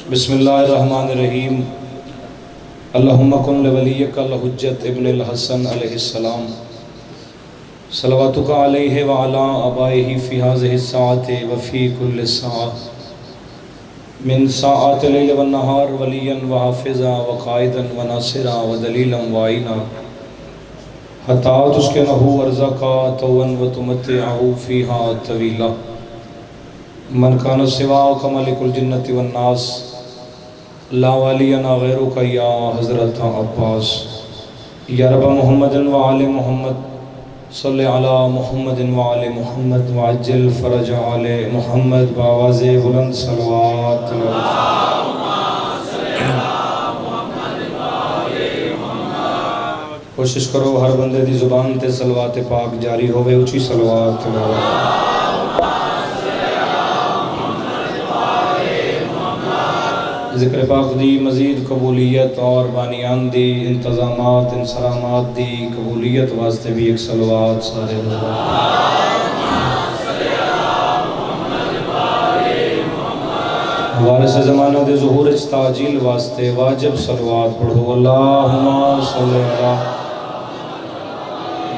بسم اللہ الرحمن الرحیم اللہم کن لولیک الحجت ابن الحسن علیہ السلام صلواتک علیہ وعلا آبائہ فی ہذہ الساعۃ وفی کل ساعۃ من ساعات اللیل والنہار ولیا وحافظا وقائدا وناصرا ودلیلا وعینا حتی تسکنہ ورزقا طوعا وتمتعہ فیہا طویلا من کان سواک ملک الجنۃ والناس لا والینا غیرک یا حضرت عباس یا رب محمد وآل محمد صلی علی محمد وآل محمد وعجل فرج آل محمد بآواز بلند صلوات کوشش کرو ہر بندے دی زبان تے صلوات پاک جاری ہوئے اچھی صلوات ذکر پاک دی مزید قبولیت اور بانیان دی انتظامات انسرامات دی قبولیت واسطے بھی ایک صلوات سارے وارث زمانہ دے ظہور تاجیل واسطے واجب صلوات پڑھو اللہم صلی اللہ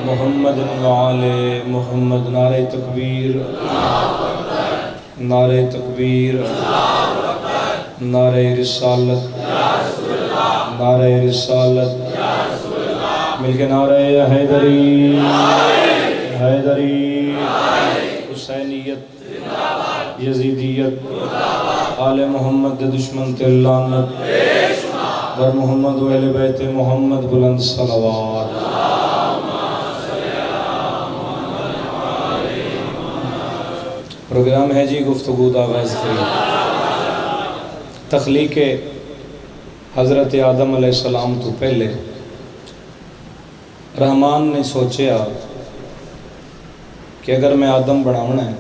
محمد وآل محمد نعرہ تکبیر نعرہ تکبیر نعرہ رسالت نعرہ رسالت مل کے نعرہ حیدری حیدری حسینیت یزیدیت آل محمد دشمن تلانت در محمد و اہل بیت محمد بلند صلوات پروگرام ہے جی گفتگو دا آغاز کریں تخلیق حضرت آدم علیہ السلام تو پہلے رحمان نے سوچیا کہ اگر میں آدم بناونا ہے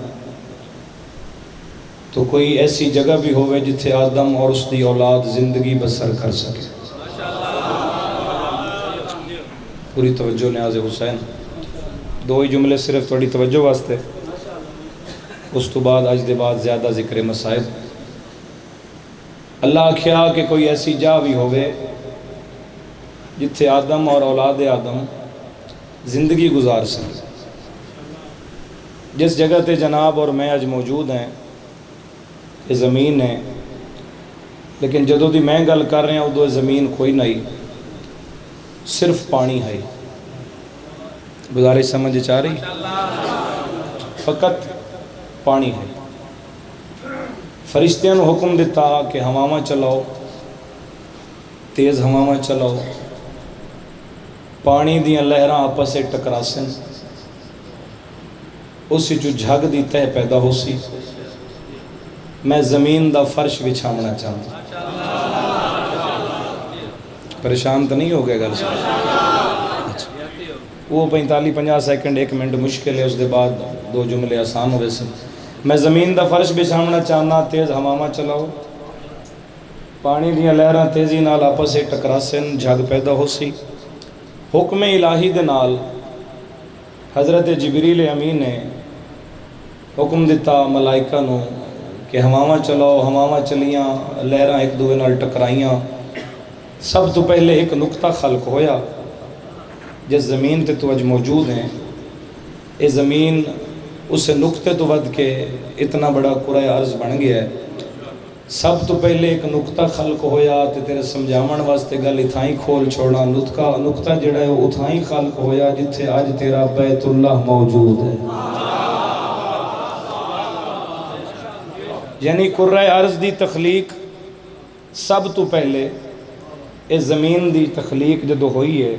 تو کوئی ایسی جگہ بھی ہوئے جتھے آدم اور اس دی اولاد زندگی بسر کر سکے پوری توجہ نیاز حسین دو ہی جملے صرف تھوڑی توجہ واسطے اس تو بعد اج دے بعد زیادہ ذکر مسائل اللہ آکھیا کہ کوئی ایسی جا بھی ہوئے جتھے آدم اور اولاد آدم زندگی گزار سکے جس جگہ تے جناب اور میں اج موجود ہیں یہ زمین ہے لیکن جدو دی میں گل کر رہے ہیں ادو زمین کوئی نہیں صرف پانی ہے گزارش سمجھ چاہ رہی فقط پانی ہے فرشتیاں نے حکم دیتا کہ ہواواں چلاؤ تیز ہواواں چلاؤ پانی دیاں لہراں آپس سے ٹکراسن اسی جو جھگ دی تہ پیدا ہو سی میں زمین دا فرش بچھاونا چاہتا پریشان تو نہیں ہو گئے گل وہ 45-50 سیکنڈ 1 منٹ مشکل ہے اس دے بعد 2 جملے آسان ہوئے سن میں زمین دا فرش بچھاونا چاہنا تیز ہواواں چلاؤ پانی دیاں لہراں تیزی نال آپس سے ٹکراسن جھگ پیدا ہو سی حکم الہی دے نال حضرت جبریل امین نے حکم دیتا ملائکہ نو کہ ہواواں چلاؤ ہواواں چلیاں لہراں ایک دوے نال ٹکرائیاں سب تو پہلے ایک نقطہ خلق ہویا جس زمین تے تو اج موجود ہیں اے زمین اس نقطے تو ود کے اتنا بڑا کرہ عرض بن گیا ہے سب تو پہلے ایک نقطہ خلق ہویا تے تیرے سمجھاون واسطے گل اتھائیں کھول چھوڑا نقطہ جڑا ہے وہ اتھائیں خلق ہویا جتھے آج تیرا بیت اللہ موجود ہے یعنی کرہ عرض دی تخلیق سب تو پہلے اس زمین دی تخلیق جدو ہوئی ہے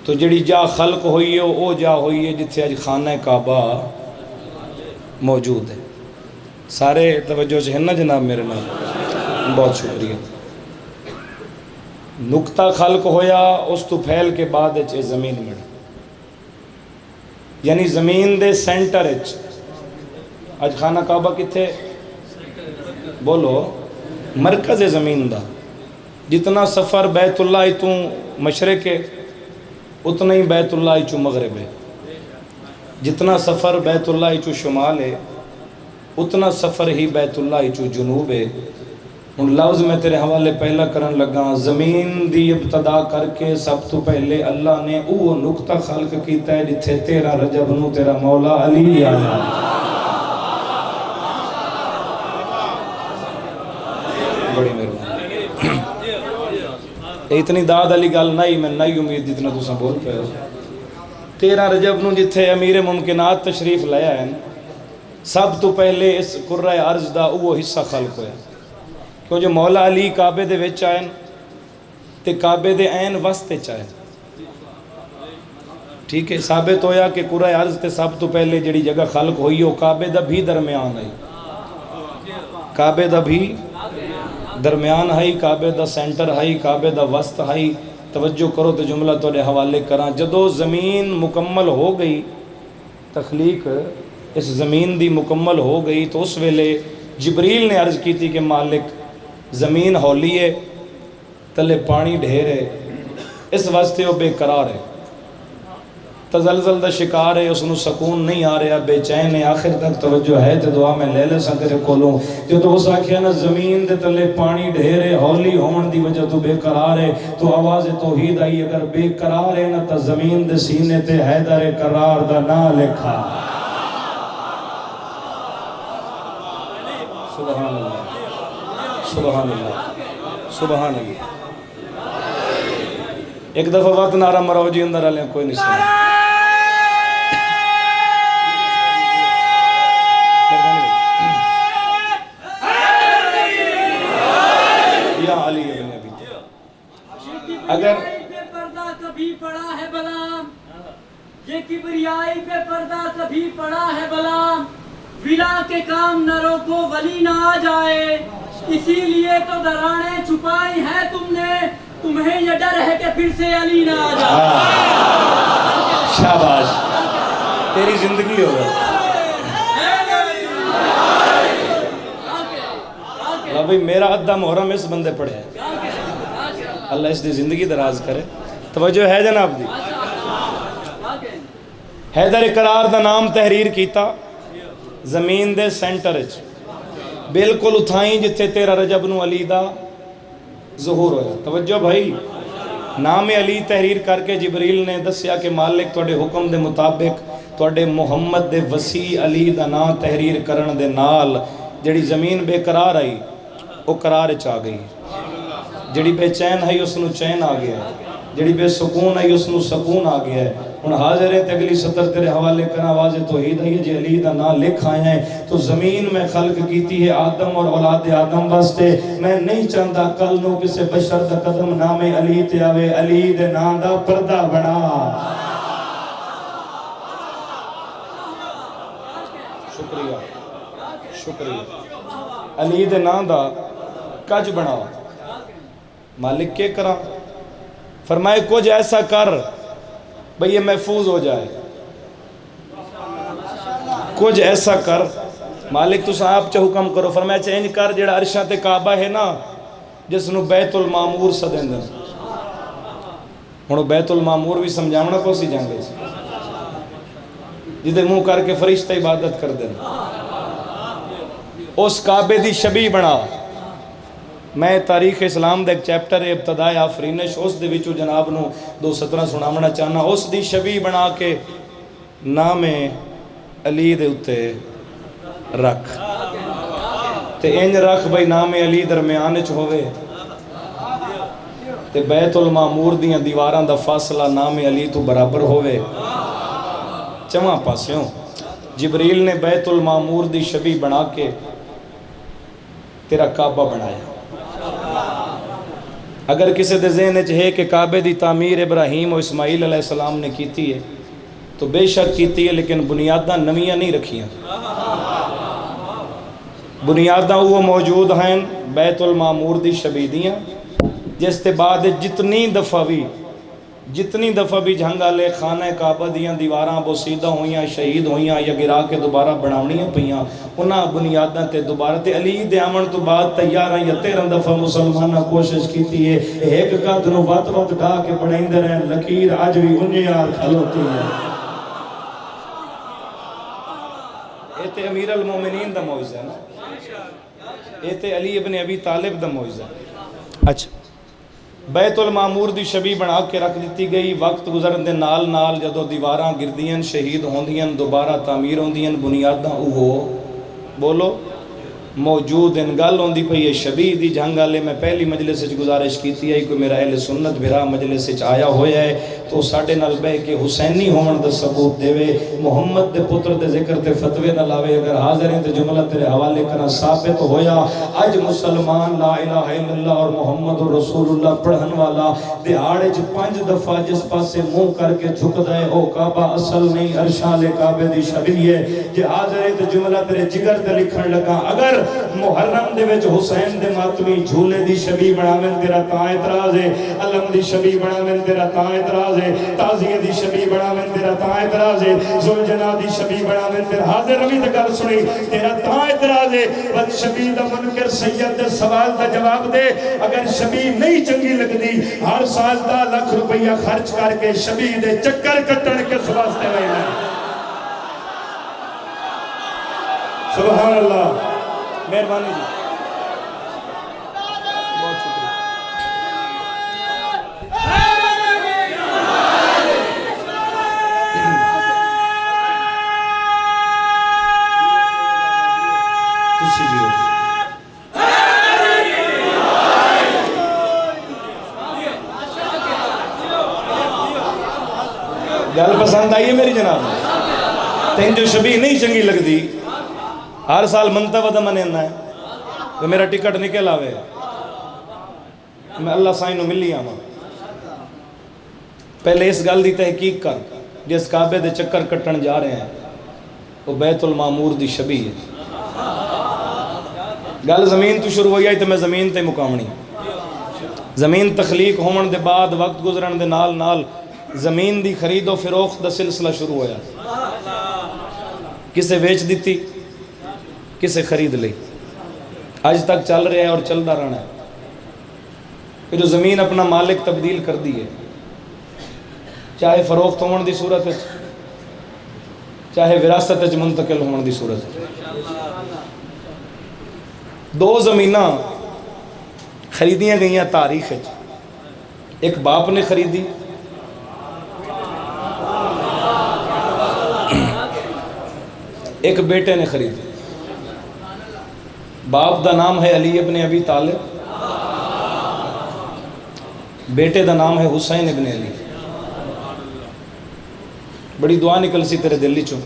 تو جڑی جا خلق ہوئی ہے وہ جا ہوئی ہے جتھے آج خانہ کعبہ موجود ہے سارے توجہ سے ہیں نا جناب میرے نام بہت شکریہ نقطہ خلق ہویا اس تو پھیل کے بعد اچھے زمین مڑ یعنی زمین دے سینٹر اچھ آج خانہ کعبہ کتھے بولو مرکز زمین دا جتنا سفر بیت اللہ تو مشرق ہے اتنا ہی بیت اللہ چو مغرب ہے جتنا سفر بیت اللہ چو شمال ہے اتنا سفر ہی بیت اللہ چو جنوب ہے ہوں لفظ میں تیرے حوالے پہلا کرن لگا، زمین دی ابتدا کر کے سب تو پہلے اللہ نے وہ نقطہ خلق کیتا ہے جتھے 13 رجب نو تیرا مولا علی آیا۔ بڑی مہربانی، اتنی داد علی گل نہیں، میں نہیں امید جتنا تساں بول پے ہو۔ 13 رجب نو جتھے امیر ممکنات تشریف لے آئے سب تو پہلے اس قرۂ عرض دا وہ حصہ خلق ہویا، کہ جو مولا علی کعبے دے وچ آئے تے کعبے دے عین وسط چ آئے، ٹھیک ہے، ثابت ہویا کہ قرۂ عرض تے سب تو پہلے جڑی جگہ خلق ہوئی وہ کعبے دا بھی درمیان ہے، کعبے دا بھی درمیان ہے، کعبے دا سینٹر ہے، کعبے دا وسط ہے۔ توجہ کرو تو جملہ توڑے حوالے کراں، جدو زمین مکمل ہو گئی، تخلیق اس زمین دی مکمل ہو گئی، تو اس ویلے جبریل نے عرض کی تھی کہ مالک زمین ہولی ہے، تلے پانی ڈھیر ہے، اس واسطے وہ بے قرار ہے، تزلزل دا شکار ہے، اس نو سکون نہیں آ رہا، بے چین ہے۔ آخر تک توجہ ہے تو دعا میں لے لے سا تیرے کولوں، جو تو اس آکھیا نا زمین دے تلے پانی ڈھیر ہے، ہولی ہون دی وجہ تو بے قرار ہے، تو آواز توحید آئی، اگر بے قرار ہے نا تا زمین دے سینے تے حیدر قرار دا نا لکھا۔ سبحان اللہ، سبحان اللہ، سبحان اللہ۔ ایک دفعہ وقت نعرہ مراؤ جی اندر آلیں کوئی نہیں سنا۔ یا علی ابن ابی طالب، اگر پردہ کبھی پڑا ہے بلام، یہ کبریائی پہ پردہ کبھی پڑا ہے بلام، ولا کے کام نہ روکو ولی نہ آ جائے، اسی لیے تو درانے چھپائی ہے تم نے، تمہیں یہ ڈر ہے کہ پھر سے علی نہ آ جائے۔ شاباش، تیری زندگی ہو گئی بھائی، میرا ادھا محرم اس بندے پڑھے ہے، اللہ اس دی زندگی دراز کرے۔ توجہ ہے جناب دی، حیدر قرار دا نام تحریر کیتا زمین دے سینٹر اچ، بالکل اتھائیں جتھے 13 رجب نو علی دا ظہور ہویا۔ توجہ بھائی، نام علی تحریر کر کے جبریل نے دسیا کہ مالک توڑے حکم دے مطابق توڑے محمد دے وسیع علی دا نام تحریر کرن دے نال جڑی زمین بے قرار آئی وہ قرار چاہ گئی، جڑی بے چین ہے اس نو چین آ گیا ہے، جڑی بے سکون ہے اس نو سکون آ گیا ہے۔ ان حاضر ہے اگلی سطر تیرے حوالے کرنا، واضح توحید ہے جی علی دا نام لکھ آئے ہیں، تو زمین میں خلق کیتی ہے آدم اور اولاد آدم واسطے، میں نہیں چاہتا کل نو کسے بشر دا قدم نام علی تے آوے، علی دے نام دا پردہ بنا۔ شکریہ شکریہ، علی دے نام دا کج بنا۔ مالک کے کرا، فرمائے کچھ ایسا کر بھئی یہ محفوظ ہو جائے، کچھ ایسا کر مالک تو صاحب چا حکم کرو۔ فرمائے چینج کر جڑا عرشہ تے کعبہ ہے نا جس نو بیت المامور سدیں دن، ہنو بیت المامور بھی سمجھاونا کو سی جانگے جدے منہ کر کے فرشتہ عبادت کر دیں، اس کعبے دی شبیہ بنا۔ میں تاریخ اسلام دے ایک چیپٹر ہے ابتدائے آفرینش، اس دے وچو جناب نو 2:17 سنامنا چاہنا، اس دی شبیہ بنا کے نام علی دے اتے رکھ، تے انج رکھ بھئی نام علی درمیان چ ہوئے، تے بیت المامور دیاں دیواراں دا فاصلہ نام علی تو برابر ہوئے، چواں پاسیوں۔ جبریل نے بیت المامور دی شبیہ بنا کے تیرا کعبہ بنایا۔ اگر کسی دے ذہن ہے کہ کعبے دی تعمیر ابراہیم و اسماعیل علیہ السلام نے کیتی ہے تو بے شک کیتی ہے، لیکن بنیاداں نویاں نہیں رکھیاں، بنیاداں وہ موجود ہیں بیت المامور دی شبیدیاں، جس تے بعد جتنی دفعہ بھی جھنگا لے خانہ کعبہ دیاں دیواراں بوسیدہ ہویاں، شہید ہویاں یا گرا کے دوبارہ بناونیاں پیاں، انہاں بنیاداں تے دوبارہ تے علی دے آمن تو بعد 11 یا 13 دفعہ مسلمانہ کوشش کیتی ہے، ایک قدروں وات ڈا کے بڑھائیں رہے، لکیر آج بھی انیار کھلوتی ہے۔ یہ تے امیر المومنین دا معجزہ ہے نا، یہ تے علی ابن ابی طالب دا معجزہ ہے۔ اچھا بیت المعمور دی شبی بنا کے رکھ دیتی گئی، وقت گزرن دے نال نال جدو دیواراں گردیاں شہید ہوندیاں دوبارہ تعمیر ہوندیاں بنیاداں اوہو بولو موجود ان گل ہوندی پئی ہے شبی دی جنگ والے میں پہلی مجلس وچ گزارش کیتی ہے کوئی میرا اہل سنت بھرا مجلس وچ آیا ہویا ہے تو ساڈے نال بہ کے حسینی ہون دا ثبوت دیوے، محمد دے پتر دے ذکر تے فتوی نہ لاوے، اگر حاضر ہیں تے جملہ تیرے حوالے کرنا ثابت ہویا اج مسلمان لا الہ الا اللہ اور محمد رسول اللہ پڑھن والا دہاڑے چ 5 دفعہ جس پاسے منہ کر کے جھکدا ہے او کعبہ اصل نہیں ارشال کعبے دی شبیہ ہے، جے حاضر ہے تے جملہ تیرے جگر تے لکھن لگا، اگر محرم دے وچ حسین دے ماتمی جھولے دی شبی بناویں تیرا تاں اعتراض ہے، علم دی شبی بناویں تیرا تاں اعتراض ہے، تازیہ دی شبی بناویں تیرا تاں اعتراض ہے، ذوالجنا دی شبی بناویں تیرا حاضر روی تے گل سنی تیرا تاں اعتراض ہے، بد شبی دا منکر سید دے سوال دا جواب دے، اگر شبی نہیں چنگی لگدی ہر سال 10 لاکھ روپیہ خرچ کر کے شبی دے چکر کٹن کے واسطے رہنا ہے۔ سبحان اللہ، مہربانی جی، بہت شکریہ۔ تسی بھی ہو گل پسند آئی ہے میری جناب، تین جو شبیہ نہیں چنگی لگ دی ہر سال منتبہ دا منینا ہے تو میرا ٹکٹ نکل آوے میں اللہ سائن نو ملی آما، پہلے اس گل دی تحقیق کر جس کعبے دے چکر کٹن جا رہے ہیں وہ بیت المعمور دی شبیہ ہے۔ گل زمین تو شروع ہوئی آئی تو میں زمین تے مقامنی، زمین تخلیق ہومن دے بعد وقت گزرن دے نال نال زمین دی خرید و فروخت دا سلسلہ شروع ہویا، کسے ویچ دیتی کسے خرید لی، آج تک چل رہا ہے اور چلتا رہنا ہے کہ جو زمین اپنا مالک تبدیل کر دی ہے، چاہے فروخت ہون دی صورت ہے چاہے وراثت وچ منتقل ہون دی صورت ہے۔ 2 زمیناں خریدیاں گئیاں تاریخ ہے، ایک باپ نے خریدی ایک بیٹے نے خریدی، باپ دا نام ہے علی ابن ابی طالب، بیٹے دا نام ہے حسین ابن علی۔ بڑی دعا نکل سی تیرے دلی چوں،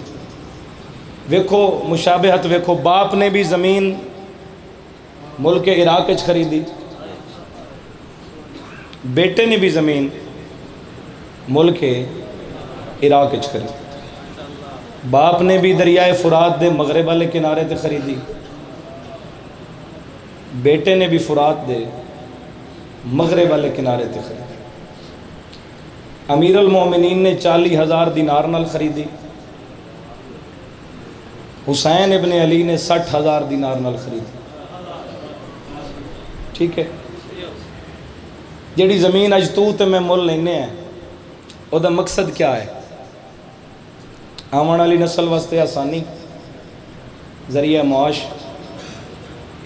ویکھو مشابہت ویکھو، باپ نے بھی زمین ملک عراق وچ خریدی، بیٹے نے بھی زمین ملک عراق وچ خریدی، باپ نے بھی دریائے فرات دے مغرب والے کنارے تے خریدی، بیٹے نے بھی فرات دے مغرب والے کنارے تے خریدی۔ امیر المومنین نے 40,000 دینار نال خریدی، حسین ابن علی نے 60,000 دینار نال خریدی۔ ٹھیک ہے، جیڑی زمین اج تو تے میں مل لینے ہیں او دا مقصد کیا ہے؟ آمن والی نسل واسطے آسانی، ذریعہ معاش،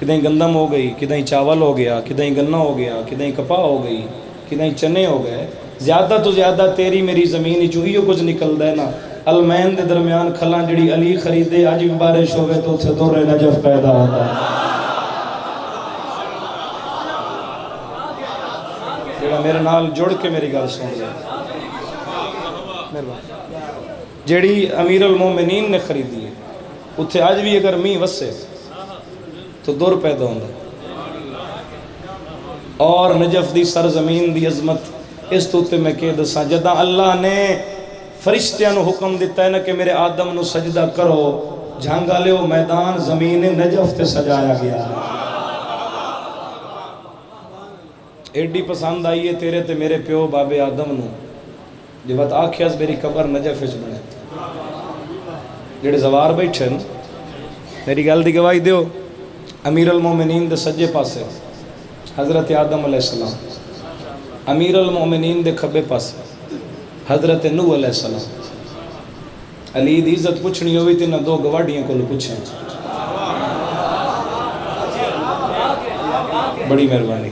کدیں گندم ہو گئی، کدیں چاول ہو گیا، کدیں گنا ہو گیا، کدیں کپاہ ہو گئی، کدیں چنے ہو گئے، زیادہ تو زیادہ تیری میری زمین چوہیو کچھ نکل ہے نا۔ المین دے درمیان کھلاں جڑی علی خریدے، آج بھی بارش ہوئے تو اتھے دور نجف پیدا ہوتا ہے۔ جڑا میرے نال جڑ کے میری گل سن لے، جڑی امیر المومنین نے خریدی ہے اتھے آج بھی اگر می وسے تو دور پیدا ہوندہ، اور نجف دی سرزمین دی عظمت اس توتے میں کہہ دساں، جدہ اللہ نے فرشتیاں نو حکم دیتا ہے نا کہ میرے آدم نو سجدہ کرو، جھانگا لے وہ میدان زمین نجف تے سجایا گیا ہے۔ ایڈی پسند آئی ہے تیرے تے میرے پیو بابے آدم نو، جو بات آکھیاز میری قبر نجف وچ بنے، جڑے زوار بیٹھے نا، میری گل دی گواہی دیو، امیر المومنین دے سجے پاسے حضرت آدم علیہ السلام، امیر المومنین دے کھبے پاسے حضرت نوح علیہ السلام۔ علی دی عزت پوچھنی ہوئی تھی نہ 2 گواڑیاں کو پوچھیں، بڑی مہربانی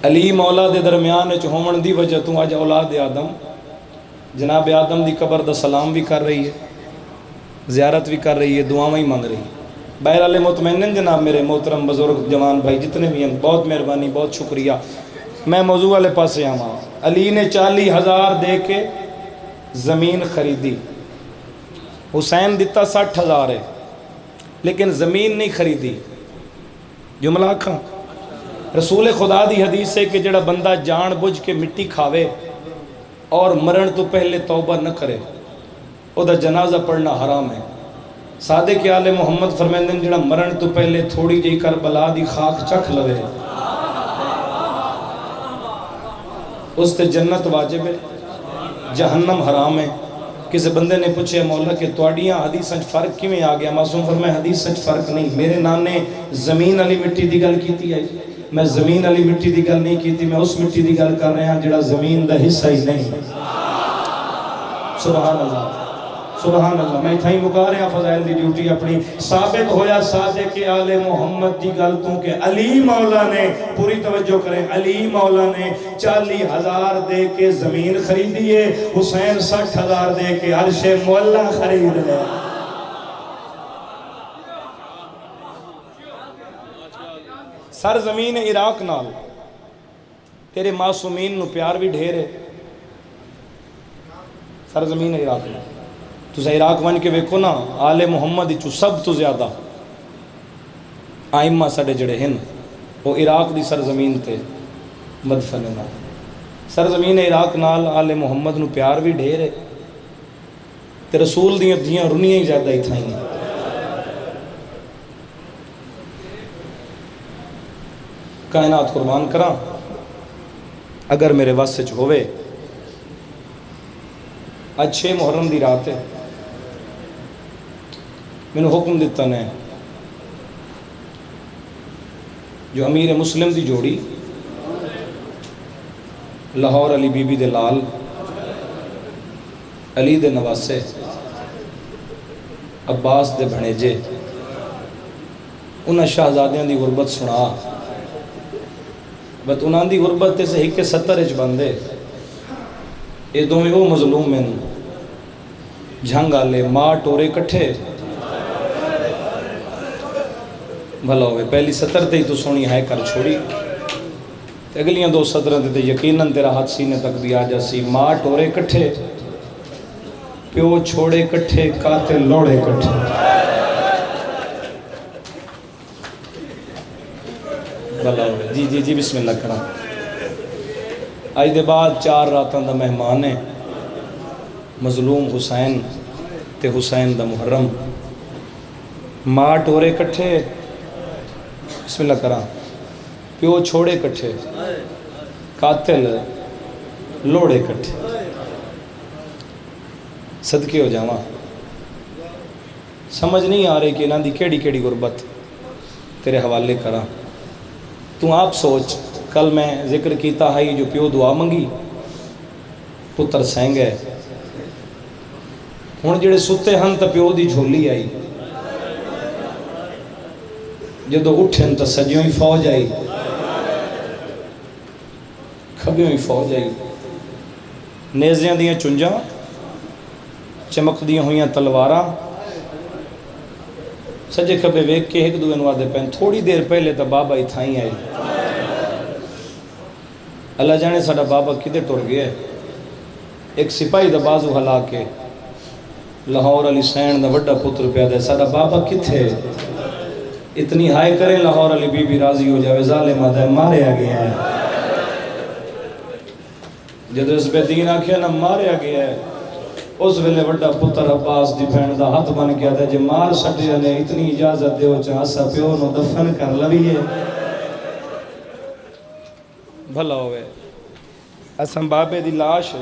علی مولا دے درمیان وچ ہون دی وجہ تو اج اولاد آدم جناب آدم دی قبر دا سلام بھی کر رہی ہے، زیارت بھی کر رہی ہے، دعاواں ہی مانگ رہی ہے۔ بہرحال مطمئنن جناب میرے محترم بزرگ جوان بھائی جتنے بھی ہیں، بہت مہربانی، بہت شکریہ۔ میں موضوع والے پاسے آواں۔ علی نے 40,000 دے کے زمین خریدی، حسین دیتا 60,000 ہے، لیکن زمین نہیں خریدی۔ جملہ آکھاں، رسول خدا دی حدیث ہے کہ جڑا بندہ جان بوجھ کے مٹی کھاوے اور مرن تو پہلے توبہ نہ کرے او دا جنازہ پڑھنا حرام ہے۔ صادق آل محمد فرمائندے ہیں جڑا مرن تو پہلے تھوڑی جئی کربلا دی خاک چکھ لوے اس تے جنت واجب ہے، جہنم حرام ہے۔ کسی بندے نے پوچھے مولا کہ تواڈیاں حدیثاں فرق کیویں آ گیا؟ معصوم فرمائے حدیث فرق نہیں، میرے نانے زمین علی مٹی دی گل کیتی ہے، میں زمین علی مٹی دی گل نہیں کیتی، میں اس مٹی دی گل کر رہا ہوں جڑا زمین دا حصہ ہی نہیں۔ سبحان اللہ سبحان اللہ۔ میں اتھائی مکا رہا ہوں فضائل دی ڈیوٹی اپنی۔ ثابت ہویا صادق آل محمد دی گل تو کہ علی مولا نے، پوری توجہ کریں، علی مولا نے 40,000 دے کے زمین خریدی ہے، حسین 60,000 دے کے عرش مولا خرید لے۔ سرزمین عراق نال تیرے معصومین نو پیار بھی ڈھیر ہے۔ سرزمین عراق نال تُسا عراق ون کے ویکھو نا، آل محمد چو سب تو زیادہ آئمہ ساڑے جڑے ہیں وہ عراق دی سرزمین تے مدفن نا۔ سرزمین عراق نال آل محمد نو پیار بھی ڈھیر ہے تے رسول دیاں دیاں رنیاں ہی زیادہ ہی تھائیں۔ کائنات قربان کراں اگر میرے واسطے چ ہوئے۔ آج 6 محرم دی رات ہے، میں نے حکم دیتا نے جو امیر مسلم دی جوڑی لاہور علی بی بی دے لال علی دے نواسے عباس دے بھنیجے انہاں شہزادیاں دی غربت سنا، بس انہاں دی غربت تے سے 170 اچ بندے اے دوویں او مظلوم ہیں جھنگ آلے ماں ٹورے کٹھے بھلا ہوئے۔ پہلی سطر تے ہی تو سونی ہے کر چھوڑی، اگلیاں 2 سطریں تے یقیناً تیرا ہاتھ سینے تک بھی آ جاسی۔ ماں ٹورے کٹھے، پیو چھوڑے کٹھے، قاتل لوڑے کٹھے۔ بھلا ہوئے جی جی جی بسم اللہ کرام۔ آج دے بعد 4 راتاں دا مہمان ہے، مظلوم حسین تے حسین دا محرم۔ ماں ٹورے کٹھے، بسم اللہ کرام، پیو چھوڑے کٹھے، قاتل لوڑے کٹھے۔ صدقے ہو جاواں، سمجھ نہیں آ رہی کہ انہاں دی کیڑی کیڑی غربت تیرے حوالے کراں۔ تو آپ سوچ، کل میں ذکر کیتا ہے جو پیو دعا منگی پتر سینگ ہے، ہن جڑے ستے ہن تا پیو دی جھولی آئی، جدو اٹھن تا سجیوں ہی فوج آئی، کھبیوں ہی فوج آئی، نیزیاں دیاں چنجاں چمک دیاں ہویاں تلواراں، سجے کھبے ویک کے ایک دوے نوادے پہن۔ تھوڑی دیر پہلے تا بابا ہی تھائیں آئی، اللہ جانے ساڑا بابا کدے ٹر گیا ہے۔ ایک سپاہی دا بازو ہلا کے لاہور علی سین دا وڈا پتر پیدا ہے، ساڑا بابا کتھے؟ اتنی ہائے کریں لاہور علی بی بی راضی ہو جاوے، ظالم آدھا ہے مارے آگیا ہے۔ جدو اس بے دین آکھیا نا مارے آگیا ہے، اس ویلے وڈا پتر عباس دی بہن دا ہاتھ بن گیا تھا، جے مار سٹیا نے اتنی اجازت دیو چاہسا پیو نو دفن کر لویے۔ بھلا ہوئے اساں بابے دی لاش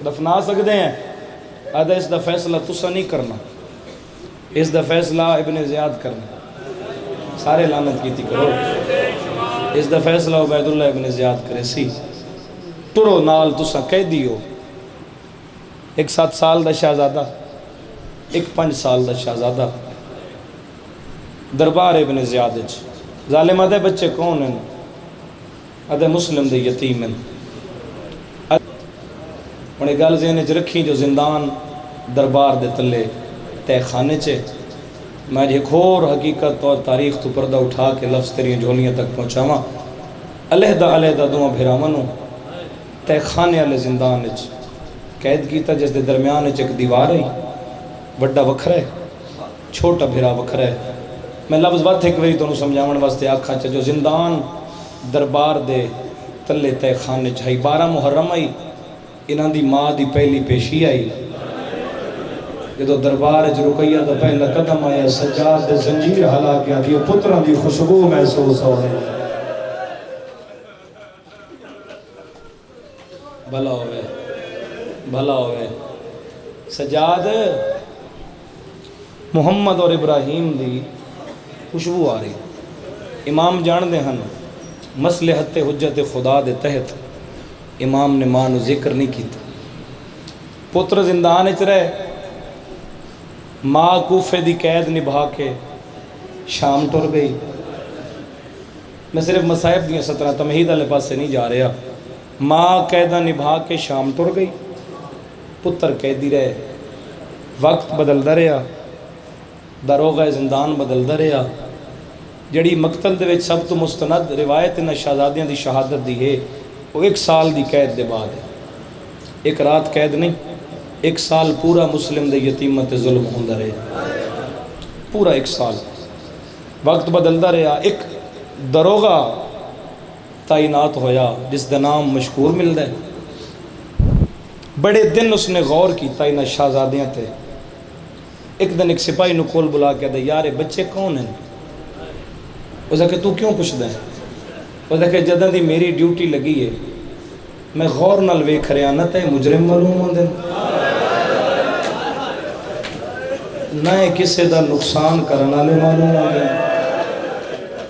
دفنا سکتے ہیں، آدھا اس دا فیصلہ تسا نہیں کرنا، اس دا فیصلہ ابن زیاد کرنا۔ سارے لعنت کیتی کرو، اس دا فیصلہ عبید اللہ ابن زیاد کرے سی۔ ٹرو نال تسا کہہ دیو، ایک 7 سال دا شہزادہ، ایک 5 سال دا شہزادہ دربار ابن زیاد ظالم آدھے بچے کون ہیں؟ آدھے مسلم دے یتیم ہیں. انہیں گل ذہن چ رکھی جو زندان دربار دے تلے تہ خانے چے. میں ایک اور حقیقت اور تاریخ تو پردہ اٹھا کے لفظ تیری جھولیاں تک پہنچاواں. علیحدہ علیحدہ دوواں بھراواں نوں تہ خانے والے زندان وچ قید کیتا، جس دے درمیان وچ ایک دیوار ہے، وڈا وکھرا ہے، چھوٹا بھرا وکھرا ہے. میں لفظ وقت ایک واری تانوں سمجھاون واسطے آکھاں جو زندان دربار دے تلے تہ خانے چ ہے. 12 محرم آئی، انہاں دی ماں دی پہلی پیشی آئی. جدو دربار وچ رقیہ دا پہلا قدم آیا، سجاد دے زنجیر ہلا کے آدھی پتراں دی خوشبو محسوس ہو رہی. بھلا ہوئے بھلا ہوئے. سجاد محمد اور ابراہیم دی خوشبو آ رہی. امام جان دے ہن مصلحت حجت خدا دے تحت امام نے ماں نو ذکر نہیں کیتا. پتر زندان وچ رہے، ماں کوفے دی قید نبھا کے شام ٹر گئی. میں صرف مصائب دیاں 17 تمہید والے پاسے نہیں جا رہا. ماں قیدہ نبھا کے شام ٹر گئی، پتر قیدی رہے. وقت بدلدا رہا، داروغہ زندان بدلدا رہا. جڑی مقتل دے وچ سب تو مستند روایت انہاں شہزادیاں دی شہادت دی ہے، وہ 1 سال دی قید دے بعد ہے. 1 رات قید نہیں، 1 سال پورا مسلم دے یتیمت ظلم ہوندا رہا، پورا 1 سال. وقت بدلدا رہا. ایک داروغہ تعینات ہویا جس دا نام مشکور ملدا ہے. بڑے دن اس نے غور کیتا انہاں شہزادیاں تے. ایک دن ایک سپاہی نو کول بلا کے دے، یار بچے کون ہیں؟ اس کہ تو کیوں پوچھدا ہے؟ اس کہ جدوں دی میری ڈیوٹی لگی ہے میں غور نال ویکھ رہا نہ تے مجرم معلوم ہوندے نہ کسے دا نقصان کرن والے معلوم ہوندے.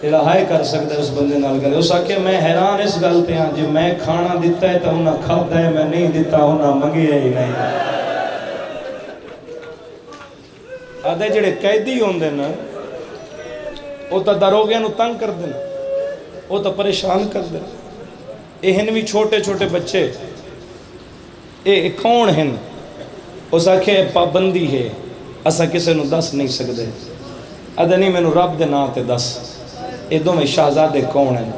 الہائے کر سکتا ہے اس بندے نال گل. اس آکھے میں حیران اس گل تے ہاں، جے میں کھانا دیتا ہے تو انہاں کھادا ہے، میں نہیں دیتا انہاں منگیا ہی نہیں. آدھے جڑے قیدی ہوندے نا وہ تو داروغیاں نو تنگ کر دیں، وہ تو پریشان کر دیں. یہ بھی چھوٹے چھوٹے بچے، یہ کون ہیں؟ اس آکھے پابندی ہے، اسا کسے نو دس نہیں سکتے. آدھے نہیں مینوں رب دے نام تے دس یہ دونوں شہزادے کون ہیں؟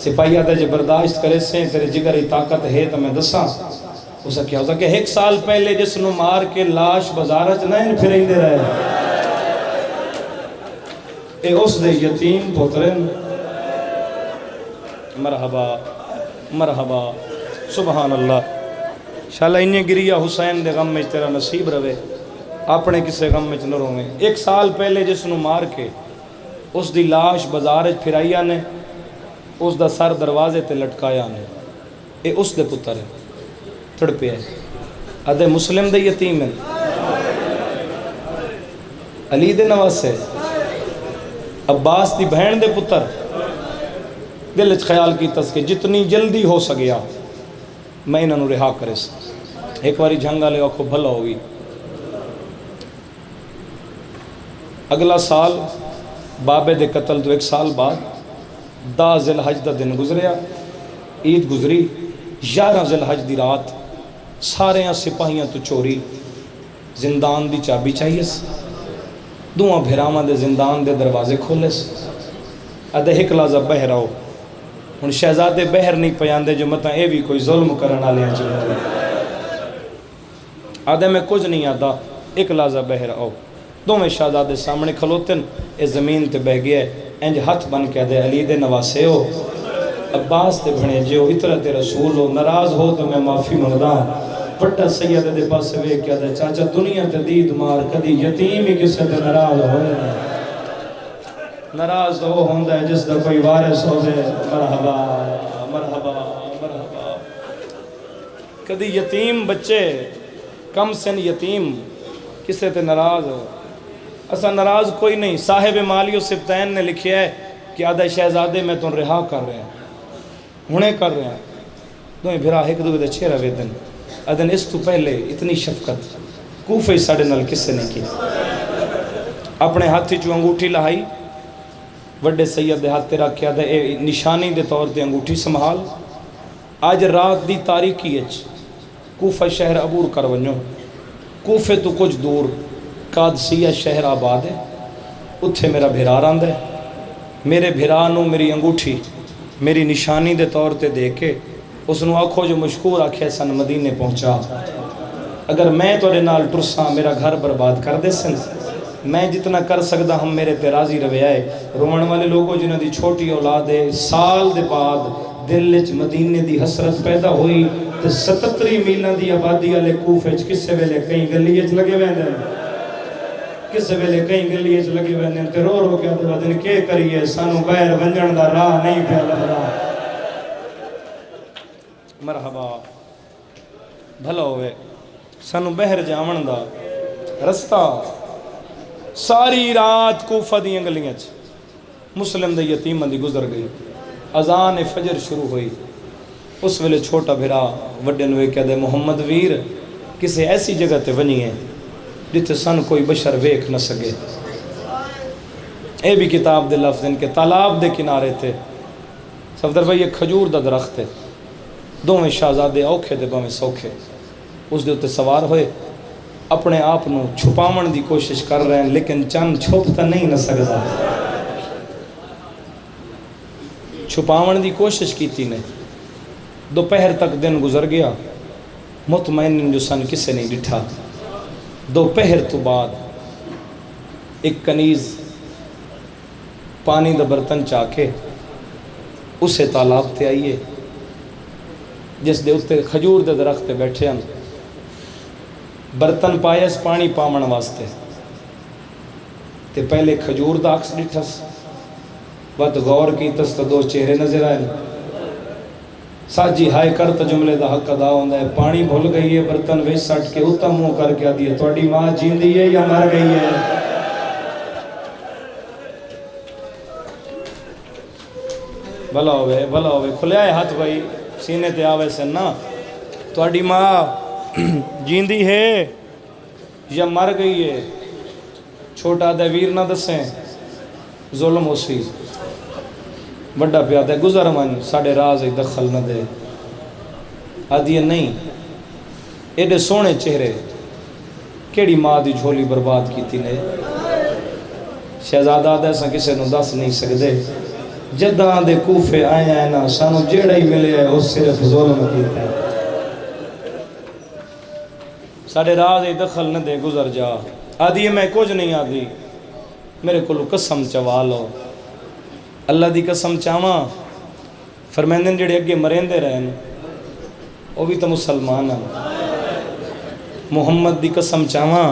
سپاہی آدھے جے برداشت کرے سے تیرے جگر ہی طاقت ہے تو میں دساں. اس کیا ہوتا کہ 1 سال پہلے جس نو مار کے لاش بازارچ نہیں پھریندے رہے، اے اس دے یتیم پترن. مرحبا مرحبا سبحان اللہ. شالا انہیں گریا حسین دے غم میں تیرا نصیب رہے، اپنے کسے غم میں نہ رویں. 1 سال پہلے جس نو مار کے اس دی لاش بازار پھرائیا نے، اس دا سر دروازے تے لٹکایا نے. اے اس دے پتر ہے، تڑپے ہے. ادھے مسلم دے یتیم ہیں، علی دے نواسے، عباس دی بہن دے پتر. دل اچ خیال کی تس کہ جتنی جلدی ہو سکیا میں انہوں نے رہا کرے سا. ایک باری جھنگا لے آکھو بھلا ہوئی. اگلا سال بابے دے قتل تو 1 سال بعد 10 ذی الحج دا دن گزریا، عید گزری. 11 ذی الحج دی رات سارے سپاہیاں تو چوری زندان دی چابی چاہیے سی. دوہاں بھراواں دے زندان دے دروازے کھولے سی. ادھے ایک لحظہ بہر آؤ. ہن شہزادے بہر نہیں پیاندے جو مطلب اے بھی کوئی ظلم کرن والے چاہیے. آدھے میں کچھ نہیں آتا، ایک لحظہ بہر آؤ. دونوں شہزادے سامنے کھلوتن، اے زمین تے بہ گیا ہے. انج ہاتھ بن کے دے علی دے نواسے ہو، عباس دے بھنے جو اطرت رسول ہو، ناراض ہو تو میں معافی منگدا. پٹا سید دے پاس وے کیا دے چاچا دنیا تے دید مار کدی یتیم ہی کسے تے ناراض ہوئے نا. ناراض ہو ہوندا ہے جس دا کوئی وارث ہو دے. مرحبا مرحبا مرحبا. کدی یتیم بچے کم سن یتیم کسے تے ناراض ہو. اسا ناراض کوئی نہیں. صاحب مالی و سبتین نے لکھیا ہے کہ آدھے شہزادے میں تو رہا کر رہے ہیں، ہنے کر رہے ہیں. دوئیں بھرا ایک دوئے دے چھیرہ ویدن. ادن اس تو پہلے اتنی شفقت کوفے ساڑے نال کسے نے کی. اپنے ہاتھی چو انگوٹھی لہائی، وڈے سید دے ہاتھ تیرا کیا دے اے نشانی دے طور تے انگوٹھی سنبھال آج رات دی تاریکی اچ کوفہ شہر عبور کر ونجو کوفے تو کچھ دور قادسیہ شہر آباد ہے اتھے میرا بھرا راند ہے میرے بھرانو میری انگوٹھی میری نشانی دے طور تے دے کے اس نو آکھو جو مشکور آکھے سن مدینے پہنچا اگر میں توڑے نال ٹرساں میرا گھر برباد کر دے سن میں جتنا کر سکتا ہم میرے تے راضی روے آئے رومن والے لوگوں جنہوں دی چھوٹی اولاد ہے سال دے بعد دل وچ مدینے دی حسرت پیدا ہوئی تے 77 میلاں دی آبادی والے کوفے وچ کسے ویلے کئی گلی وچ لگے ویندے کسے ویلے کئی گلی وچ لگے ویندے تے رو رو کے آدھے ودن کے کریے سانو غیر ونجن دا راہ نہیں پیا لبدا مرحبا بھلا ہوئے سانو بہر جاون دا رستہ ساری رات کوفہ دی گلیاں چ مسلم دے یتیماں دی گزر گئی اذان فجر شروع ہوئی اس ویلے چھوٹا بھرا وڈے نوے کہہ دے محمد ویر کسے ایسی جگہ تے ونی ہے جتے سن کوئی بشر ویکھ نہ سکے اے بھی کتاب دے لفظ ان کے تالاب دے کنارے تھے صفدر بھائی یہ کھجور دا درخت ہے دوویں شہزادے اوکھے دے باویں سوکھے اس دے اتے سوار ہوئے اپنے آپ نو چھپاون دی کوشش کر رہے ہیں لیکن چند چھپتا نہیں نہ سکتا چھپاون دی کوشش کیتی نے دوپہر تک دن گزر گیا مطمئن جو سن کسے نہیں ڈٹھا دوپہر تو بعد ایک کنیز پانی دا برتن چاکے اسے تالاب تے آئیے جس دے اتے کھجور دے درخت تے بیٹھے ہیں برتن پایس پانی پامن واسطے تے پہلے کھجور دا عکس ڈٹھس بات غور کی تس تو دو چہرے نظر آئے ساجی ہائے کر تو جملے دا حق ادا ہوندہ ہے پانی بھول گئی ہے برتن ویس سٹ کے اتا منہ کر کے آدھی ہے توڑی ماں جیندی ہے یا مر گئی ہے بھلا ہوئے کھلے آئے ہاتھ بھائی سینے تے آوے سے نا توڑی ماں جیندی ہے یا مر گئی ہے چھوٹا دے ویر نہ دسیں ظلم ہو سی بڑا پیادہ ہے گزر من ساڑھے راز ایک دخل نہ دے آدھی نہیں ایڈے سونے چہرے کیڑی ماں دی جھولی برباد کی تھی نے شہزادہ دے سا کسے نو دس نہیں سکدے جداں دے کوفے آئے ہیں نا سانو جیڑا ہی ملے ہے اس صرف ظلم کیتا ہے ساڑھے راز ایک دخل نہ دے گزر جا آدھی میں کچھ نہیں آدھی میرے کو قسم چوالو اللہ دی قسم چاواں فرمیندن جڑے اگے مرندے رہن وہ بھی تو مسلمان ہیں محمد دی قسم چاواں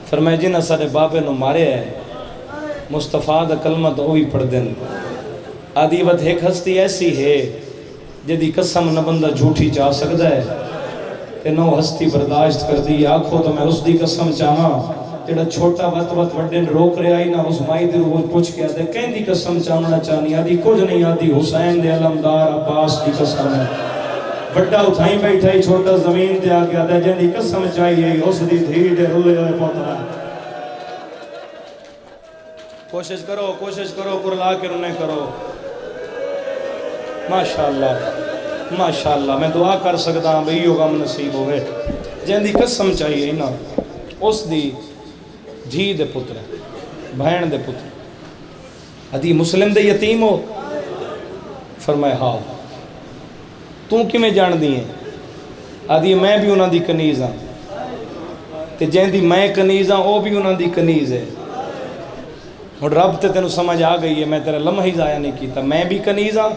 فرمائے جنہ سارے بابے نو مارے ہے مصطفیٰ دا کلمہ تو وہی پڑھ دن آدھی وقت ایک ہستی ایسی ہے جدی قسم نہ بندہ جھوٹی چاہ سکتا ہے تے نو ہستی برداشت کر دی آنکھوں تو میں اس دی قسم چاواں جڑا چھوٹا وقت وڈے روک رہا ہی نہ اس مائی دے روز پوچھ کے آدھے کہیں دی قسم چاہنا چاہنی آدھی کچھ نہیں آدھی حسین دے علمدار عباس دی قسم ہے وڈا اتھائی بیٹھا ہی چھوٹا زمین دے آگے آدھے جن دی قسم چاہیے اس دی دھی دے رلے ہوئے پوتا ہے کوشش کرو کرلا کے انہیں کرو ماشاءاللہ میں دعا کر سکتا ہوں بھئی غم نصیب ہوئے جن دی قسم چاہیے نا اس دی دھی دے پتر بہن دے پتر ادھی مسلم دے یتیم ہو فرمائے ہاں تو کی میں جان دی ہیں ادھی میں بھی انہاں دی کنیز ہاں تے جن دی میں کنیز ہاں وہ بھی انہاں دی کنیز ہے اور رب تے تینوں سمجھ آ گئی ہے میں تیرا لمحہ ہی ضائع نہیں کیتا میں بھی کنیز ہاں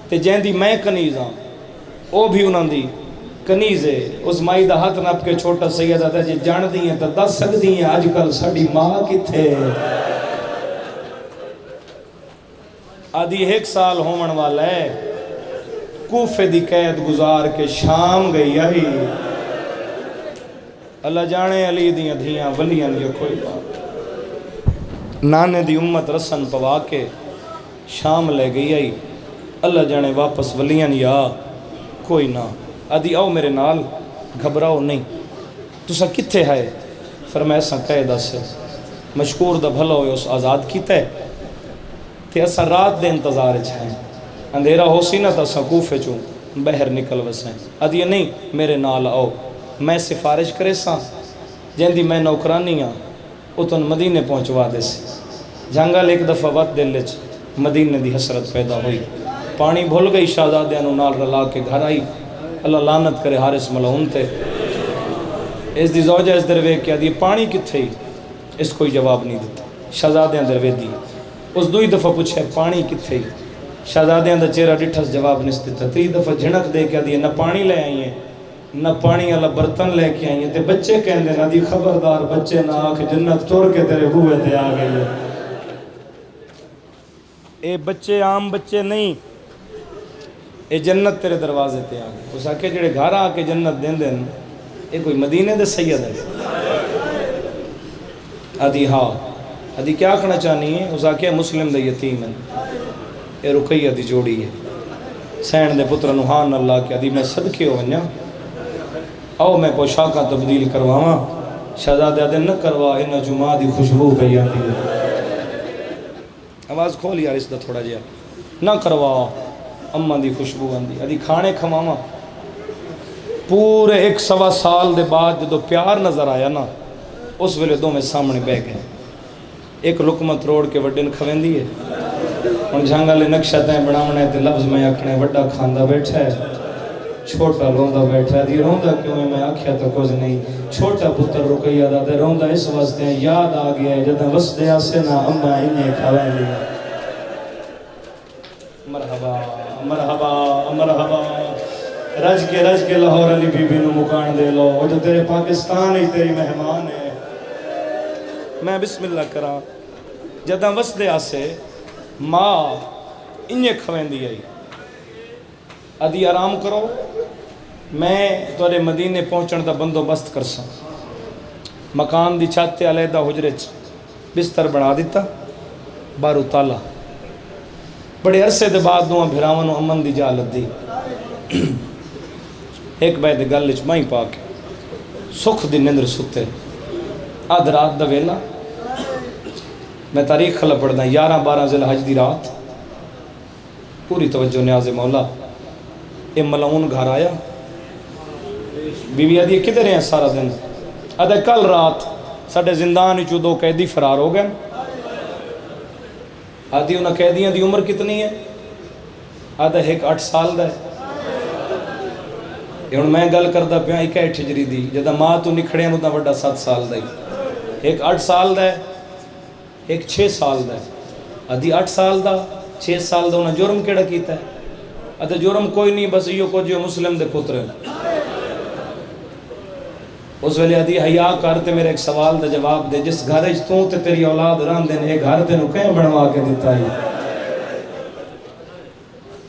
تے جن دی میں کنیز ہاں وہ بھی انہاں دی کنیز ہے اس مائی دا ہاتھ نپ کے چھوٹا سید آتا ہے جی جان دی ہیں تو دس سکتی ہیں آج کل ساڑی ماں کتھے آدھی 1 سال ہومن والا ہے کوفے دی قید گزار کے شام گئی آئی اللہ جانے علی دیاں دھیاں ولیاں یہ کوئی بات نانے دی امت رسن پوا کے شام لے گئی آئی اللہ جانے واپس ولیاں یا کوئی نہ آدھی آؤ میرے نال گھبراؤ نہیں تسا کتھے ہے فرمایا سا قید سے مشکور دا بھلا ہوئے اس آزاد کیتا ہے تے اسا رات دے انتظار ہیں، اندھیرا ہو سی نا تو اسا کوفے چوں بہر نکل وسیں، ادھی نہیں میرے نال آؤ، میں سفارش کرے سا جن دی میں نوکرانی ہاں اتن مدینے پہنچوا دے سی۔ جنگل ایک دفعہ وقت دل وچ مدینے دی حسرت پیدا ہوئی، پانی بھول گئی، شہزادیاں نو نال رلا کے گھر آئی، اللہ لعنت کرے حارث ملعون تے۔ اس دی زوجہ اس دروے کیا دی پانی کتھے ہی، اس کوئی جواب نہیں دیتا، شہزادیاں دروے دی اس دوئی دفعہ پوچھے پانی کتھے ہی، شہزادیاں دا چہرہ ڈٹھس جواب نہیں دیتا، تری دفعہ جھنک دے کے دی نہ پانی لے آئی ہیں نہ پانی والا برتن لے کے آئی ہیں، تے بچے کہندے نہ دی خبردار بچے نہ آکھ جنت توڑ کے تیرے بوئے تے آ گئی ہے۔ اے بچے عام بچے نہیں، اے جنت تیرے دروازے تے آ گئی۔ اس آکھے جڑے گھر آ کے جنت دین دین اے کوئی مدینے دے سید ہے؟ ادھی ہاں، ادھی کیا کہنا چاہنی ہے؟ اس آکھے مسلم دے یتیم ہیں، اے رقیہ دی جوڑی ہے، سین دے پتر نوحان اللہ کے ادھی میں صدقے ہو ونجا، آؤ میں پوشاکاں تبدیل کرواواں، شہزادہ دے نہ کروا انہاں جمعہ دی خوشبو پئی آندی ہے۔ آواز کھول یار اس دا تھوڑا جہا، نہ کروا اماں دی خوشبو آندی، ادھی کھانے کھواواں۔ پورے 1.25 سال دے بعد جدو پیار نظر آیا نا، اس ویلے دو میں سامنے بہ گئے، ایک لقمت روڑ کے وڈن کھویندی ہے، ہن جھنگالے نقشہ تیں بناونے تے لفظ میں آکھنے وڈا کھاندا بیٹھا ہے، چھوٹا روندا بیٹھا ہے، دی روندا کیوں ہے میں آکھیا تو کچھ نہیں، چھوٹا پتر رقیہ دا تے روندا اس واسطے یاد آ گیا ہے جداں وسدے آسے نا اماں انہیں کھویندی ہے۔ مرحبا مرحبا مرحبا، رج کے لاہور علی بی بی نو مکان دے لو، وہ جو تیرے پاکستان ہی تیری مہمان ہے۔ میں بسم اللہ کراں، جداں وسدے آسے ماں انہیں کھویندی آئی، ادھی آرام کرو میں تورے مدینے پہنچن دا بندوبست کرساں۔ مکان دی چھت تے علیحدہ حجرے چ بستر بنا دیتا، بارو تالا، بڑے عرصے دے بعد دوہاں بھراواں نو امن دی جالت دی، ایک بے دے گل وچ مائی پا کے سکھ دی نندر ستے، آدھ رات دا ویلا، میں تاریخ خلا پڑھدا 11-12 ذی الحج دی رات، پوری توجہ نیاز مولا، اے ملعون گھر آیا، بیوی آدھی کدھر ہیں سارا دن؟ آدھے کل رات ساڑھے زندان چو 2 قیدی فرار ہو گئے، آدھی انہاں قیدیاں دی عمر کتنی ہے؟ آدھے ایک 8 سال دا ہے۔ ہن میں گل کردا پیا 21 ہجری دی، جداں ماں تو نکھڑے ہیں وڈا 7 سال دا ہی، ایک 8 سال دا ہے، ایک 6 سال دا ہے۔ آدھی 8 سال دا 6 سال دا انہاں جرم کیڑا کیتا ہے؟ آدھے جرم کوئی نہیں، بس یہ کو جو مسلم دے پتر ہیں۔ اس ویلے آدھی حیا کرتے میرے ایک سوال دا جواب دے، جس گھر وچ تو تے تیری اولاد رہن دے نے گھر تینوں کہیں بنوا کے دیتا ہے؟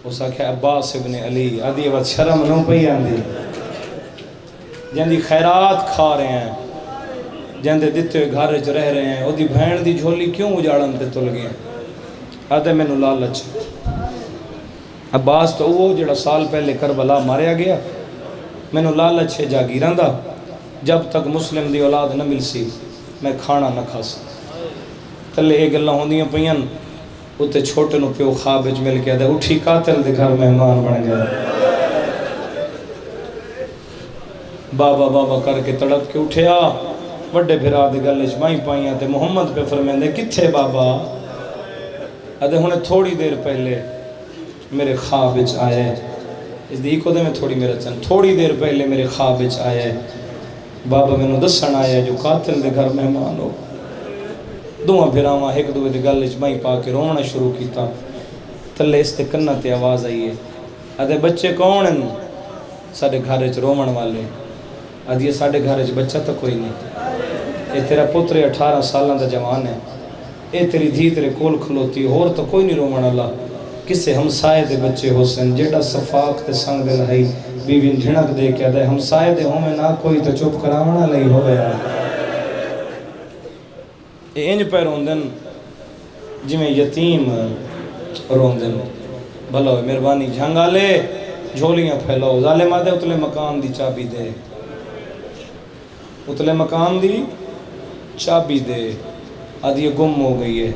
اس آکھیا عباس ابن علی، آدھی وقت شرم نہ پئی آندی، جن دی خیرات کھا رہے ہیں، جن دے دتے ہوئے گھر وچ رہ رہے ہیں، او دی بہن دی جھولی کیوں اجاڑن تے تل گئے؟ آدھے مینوں لالچ، عباس تو وہ جڑا سال پہلے کربلا ماریا گیا، مینوں لالچ ہے جاگیراں دا، جب تک مسلم دی اولاد نہ مل سی میں کھانا نہ کھا سا۔ تلے ایک گلاں ہوندیاں پیاں، اتے چھوٹے نو پیو خواب وچ مل کے دے اٹھی قاتل دے گھر مہمان بن گیا، بابا بابا کر کے تڑپ کے اٹھیا، بڑے بھرا دے گل وچ مائی پائیاں تے محمد پہ فرمیندے کتھے بابا؟ ادے ہنے تھوڑی دیر پہلے میرے خواب وچ آئے، اس دی کو دے میں تھوڑی میرا چند، تھوڑی دیر پہلے میرے خواب وچ آئے، بابا میں نو دسن آیا جو قاتل دے گھر مہمان ہو۔ دوہاں پھراواں ایک دوے دے گل وچ مائی پا کے رونا شروع کیتا، تلے اس تے کنہ تے آواز آئی ہے، ادے بچے کون ہیں؟ ساڈے گھر وچ رومن والے، ادی ساڈے گھر وچ بچہ تو کوئی نہیں، اے تیرا پتر 18 سالاں دا جوان ہے، اے تیری دھی تیرے کول کھلوتی، اور تو کوئی نہیں رومن والا، کسے ہمسائے دے بچے ہو سن، جیڑا صفاق تے سنگ دل ہے، بیوی جھنک دے کے دے ہمسائے دے ہوں میں نہ کوئی تو چپ کراونا لئی ہو گیا۔ اے انج پہ روندن جی میں یتیم روندن، بھلا ہوئے مہربانی جھنگالے جھولیاں پھیلاؤ، ظالمہ دے اتلے مکان دی چابی دے، اتلے مکان دی چابی دے، آدھی گم ہو گئی ہے،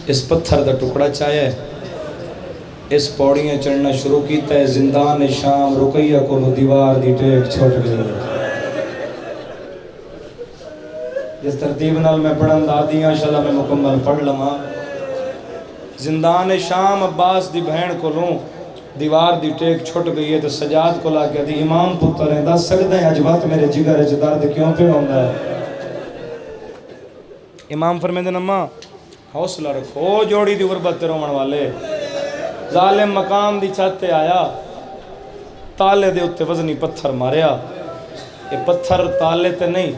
اس پتھر دا ٹکڑا چاہیا ہے، اس پوڑیاں چڑھنا شروع کیتا ہے، زندان شام رقیہ کو دیوار دی ٹیک چھوٹ گئی۔ جس ترتیب نال میں پڑھن دا دیاں انشاءاللہ میں مکمل پڑھ لما۔ زندان شام عباس دی بہن کو لوں دیوار دی ٹیک چھوٹ گئی ہے، تو سجاد کو لا کے دی امام پتر ہیں دس سکتے ہیں اجبات میرے جگر اچ درد کیوں پہ ہوندہ ہے؟ امام فرمیندن اماں حوصلہ رکھو، جوڑی دی غربت تے رومن والے، ظالم مقام دی چھت تے آیا، تالے دے اتے وزنی پتھر ماریا، یہ پتھر تالے تے نہیں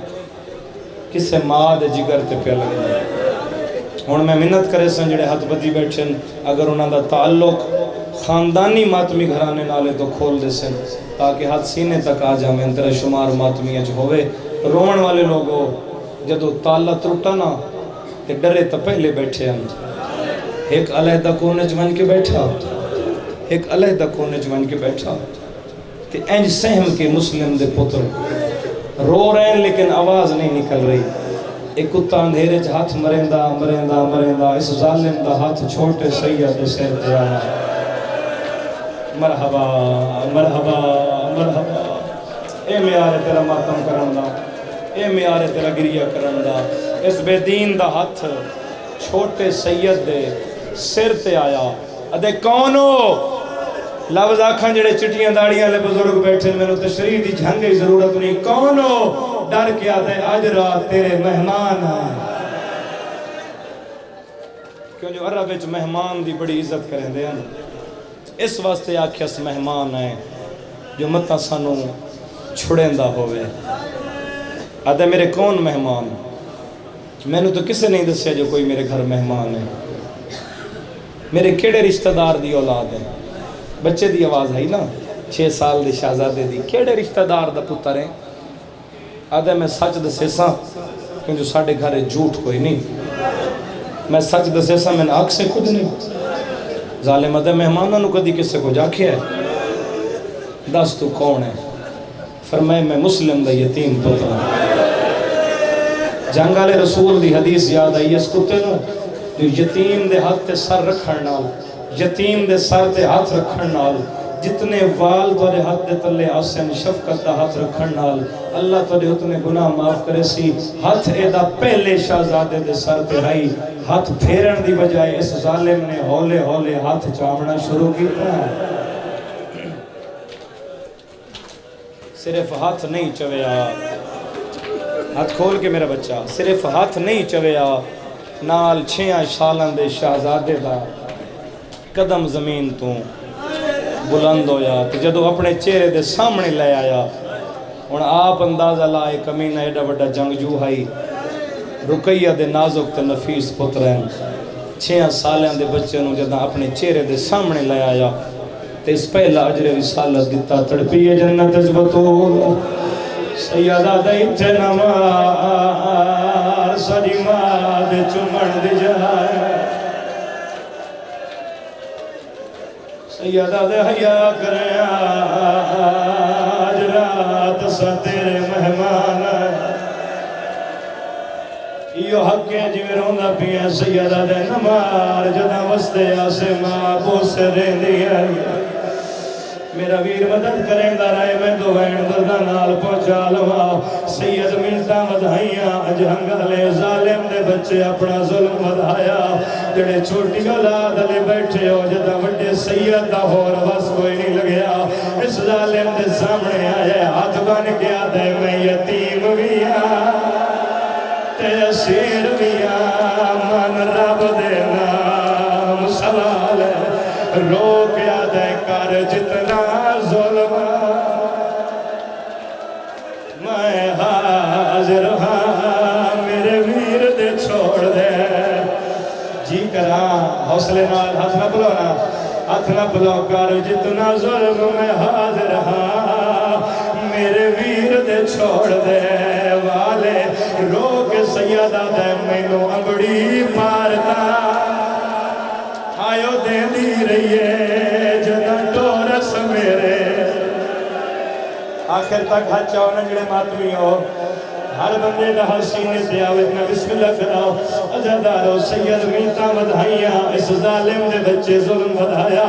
کسے ماں دے جگر تے پہ لگنے۔ ہون میں منت کرے سن جڑے ہاتھ بدی بیٹھن، اگر انہاں دا تعلق خاندانی ماتمی گھرانے نالے تو کھول دے سن، تاکہ ہاتھ سینے تک آ جا میں انتر شمار ماتمی اچ ہوئے۔ رومن والے لوگوں جدو تالا ترٹا نا تے ڈرے تا پہلے بیٹھے ہیں، ایک علیحدہ کونے جوان کے بیٹھا، ایک علیحدہ کونے جوان کے بیٹھا، تے انج سہم کے مسلم دے پتر رو رہے ہیں لیکن آواز نہیں نکل رہی۔ ایک کتا اندھیرے چ ہاتھ مریندہ مریندہ مریندہ اس ظالم دا ہاتھ چھوٹے سید دے سر تے آیا۔ مرحبا مرحبا مرحبا، اے میارے تیرا ماتم کرن دا، اے میارے تیرا گریہ کرن دا۔ اس بے دین دا ہاتھ چھوٹے سید دے سر تے آیا۔ ادھے کون ہو؟ لفظ آکھاں جڑے چٹیاں داڑیاں لے بزرگ بیٹھے میں نے تشریح دی جھنگی ضرورت نہیں۔ کون ہو؟ ڈر کے آدھے آج رات تیرے مہمان ہیں۔ کیوں جو عرب وچ مہمان دی بڑی عزت کریں دے ہیں، اس واسطے آکھیس مہمان ہیں جو متا سانو چھڑیندہ ہوئے۔ آدھے میرے کون مہمان؟ میں نے تو کسے نہیں دسیا جو کوئی میرے گھر مہمان ہے۔ میرے کیڑے رشتہ دار دی اولاد ہیں؟ بچے دی آواز ہے نا 6 سال دی شہزادے دی، کیڑے رشتہ دار دا پتر ہیں؟ آدھے میں سچ دسے سا کیوں جو ساڑھے گھر جھوٹ کوئی نہیں، میں سچ دسے سا میں آنکھ سے خود نہیں۔ ظالم آدھے مہمانوں نو کدی کسے کو جاکھے ہے؟ دس تو کون ہے؟ فرمائے میں مسلم دا یتیم پتر ہوں۔ جنگال رسول دی حدیث یاد آئی اس کتے نو جو یتیم دے ہاتھ تے سر رکھن نال، یتیم دے سر تے ہاتھ رکھن نال، جتنے وال تورے ہاتھ دے تلے آسن شفقت دا ہاتھ رکھن نال اللہ تورے اتنے گناہ معاف کرے سی۔ ہاتھ ایدہ پہلے شہزادے دے سر تے آئی، ہاتھ پھیرن دی بجائے اس ظالم نے ہولے ہولے ہاتھ چامنا شروع کیتا ہے۔ صرف ہاتھ نہیں چویا، ہاتھ کھول کے میرا بچہ، صرف ہاتھ نہیں چویا، نال 6 سالان دے شہزادے دا قدم زمین تو بلند ہویا، تو جدو اپنے چہرے دے سامنے لے آیا، اور آپ اندازہ لائے کمینہ ایڈا بڑا جنگجو ہائی، رقیہ دے نازک تے نفیس پترین 6 سالان دے بچے نو جدہ اپنے چہرے دے سامنے لے آیا، تو اس پہلا عجر رسالت دیتا تڑپیے جنت جبتول سیدہ دیتے نمار ساری ماں دے چمڑ دے جائے، سیدہ دے حیاء کریں آج رات سا تیرے مہمان یہ حق ہے جی میں روندہ پیا سیدہ دے نمار جدہ وستے آسے ماں بوسے رہ دیا میرا ویر مدد کریں گا رائے میں دو بین دردہ نال پہنچا لوا سید ملتا مدھائیاں اجہنگالے ظالم دے بچے اپنا ظلم مدھایا جڑے چھوٹی اولاد لے بیٹھے ہو جدہ وڈے سید دا ہور بس کوئی نہیں لگیا اس ظالم دے سامنے آئے ہاتھ بن کے آدھے میں یتیم بھی تے اسیر بھی من رب دے نام سوال روک آدھے کر جتنا ظلم میں حاضر ہاں میرے ویر دے چھوڑ دے جی کراں حوصلے نال ہاتھ نہ بلونا ہاتھ نہ بلو کر جتنا ظلم میں حاضر ہاں میرے ویر دے چھوڑ دے والے روک سیدہ دے مینوں انگڑی مارتا آئیو دے دی رہیے جدہ ٹورس میرے آخر تک ہاتھ چاہو نجڑے ماتمی ہو ہر بندے دا ہر سینے تے آوے میں بسم اللہ کراؤ عزیزدارو سید مینتا مدھائیاں اس ظالم دے بچے ظلم بدھایا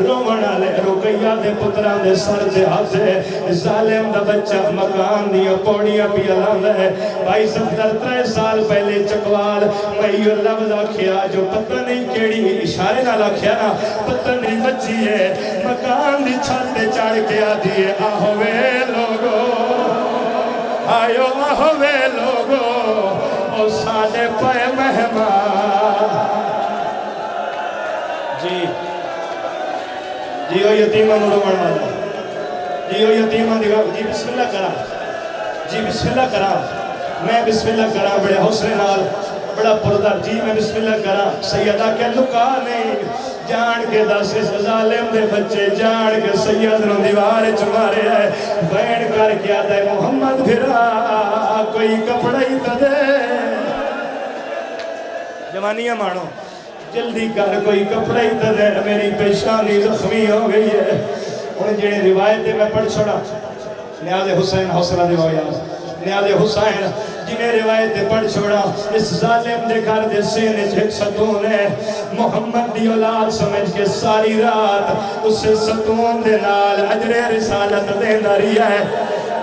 رومنا لے رقیہ دے پتران دے سر دے ہاتھے ظالم دا بچہ مکان دیا پوڑیاں پی اللہ ہے بھائی صفدر 3 سال پہلے چکوال میں یہ لفظ آکھیا جو پتہ نہیں کیڑی اشارے نہ لکھیا نا پتہ نہیں بچی ہے مکان دی چھت چڑھ کے آدھی ہے آہوے لوگو آئیو آہوے لوگو او ساڑے پائے مہمان جی او یتیمہ نورو مروالا جی او یتیمہ دیگا جی بسم اللہ کرا جی بسم اللہ کرا میں بسم اللہ کرا بڑے حوصلے نال بڑا پردر جی میں بسم اللہ کرا سیدہ کے لکا نہیں جان کے دس اس ظالم دے بچے جان کے سید نو دیوار چمارے آئے بین کر کے آتا ہے محمد بھرا کوئی کپڑا ہی تا دے جوانیاں مانو جلدی کر کوئی کپڑا ہی تا دے میری پیشانی زخمی ہو گئی ہے انہیں جنہیں روایتیں میں پڑھ چھوڑا نیاز حسین حوصلہ دیواؤ یاد نیاز حسین جنہیں روایتیں پڑھ چھوڑا اس ظالم دے گھر دے سینے جھک ستون ہے محمد دی اولاد سمجھ کے ساری رات اس ستون دے نال اجر رسالت دے داری ہے